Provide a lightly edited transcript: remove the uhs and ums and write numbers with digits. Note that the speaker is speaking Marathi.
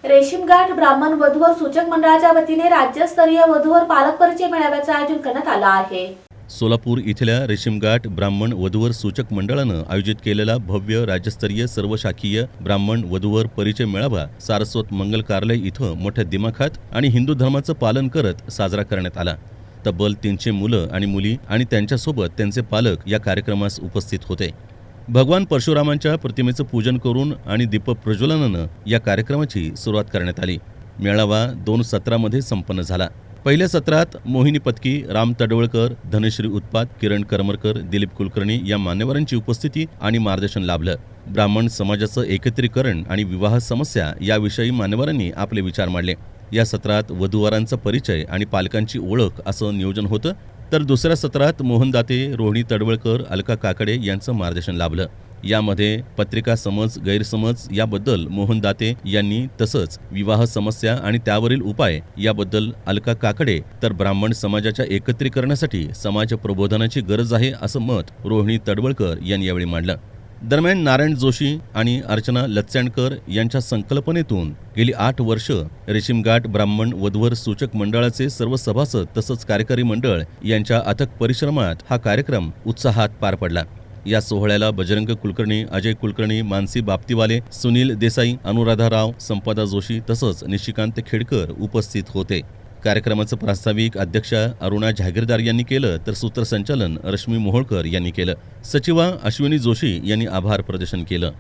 रेशीमघाट ब्राह्मण वधूवर सूचक मंडळाच्या वतीने राज्यस्तरीय वधूवर पालक परिचय मेळाव्याचे आयोजन करण्यात आले आहे। सोलापूर इथल्या रेशीमघाट ब्राह्मण वधूवर सूचक मंडळानं आयोजित केलेला भव्य राज्यस्तरीय सर्व शाखीय ब्राह्मण वधूवर परिचय मेळावा सारस्वत मंगल कार्यालय इथं मोठ्या दिमाखात आणि हिंदू धर्माचं पालन करत साजरा करण्यात आला। तब्बल 300 मुलं आणि मुली आणि त्यांच्यासोबत त्यांचे पालक या कार्यक्रमास उपस्थित होते। भगवान परशुरामांच्या प्रतिमेचं पूजन करून आणि दीप प्रज्वलनानं या कार्यक्रमाची सुरुवात करण्यात आली। मेळावा 2 सत्रामध्ये संपन्न झाला। पहिल्या सत्रात मोहिनी पत्की, राम तडवळकर, धनश्री उत्पात, किरण करमरकर, दिलीप कुलकर्णी या मान्यवरांची उपस्थिती आणि मार्गदर्शन लाभलं। ब्राह्मण समाजाचं एकत्रीकरण आणि विवाह समस्या याविषयी मान्यवरांनी आपले विचार मांडले। या सत्रात वधूवरांचा परिचय आणि पालकांची ओळख असं नियोजन होतं, तर दुसऱ्या सत्रात मोहन दाते, रोहिणी तडवळकर, अलका काकडे यांचं मार्गदर्शन लाभलं। यामध्ये पत्रिका समज, गैरसमज याबद्दल मोहन दाते यांनी, तसंच विवाह समस्या आणि त्यावरील उपाय याबद्दल अलका काकडे, तर ब्राह्मण समाजाच्या एकत्रीकरणासाठी समाज प्रबोधनाची गरज आहे असं मत रोहिणी तडवळकर यांनी यावेळी मांडलं। दरम्यान नारायण जोशी आणि अर्चना लत्स्यांडकर यांच्या संकल्पनेतून गेली 8 वर्ष रेशीमघाट ब्राह्मण वधूवर सूचक मंडळाचे सर्व सभासद तसंच कार्यकारी मंडळ यांच्या अथक परिश्रमात हा कार्यक्रम उत्साहात पार पडला। या सोहळ्याला बजरंग कुलकर्णी, अजय कुलकर्णी, मानसी बाप्तीवाले, सुनील देसाई, अनुराधा राव, संपदा जोशी तसंच निशिकांत खेडकर उपस्थित होते। कार्यक्रमाचं प्रास्ताविक अध्यक्षा अरुणा जहागीरदार यांनी केलं, तर सूत्रसंचालन रश्मी मोहोळकर यांनी केलं। सचिवा अश्विनी जोशी यांनी आभार प्रदर्शन केलं।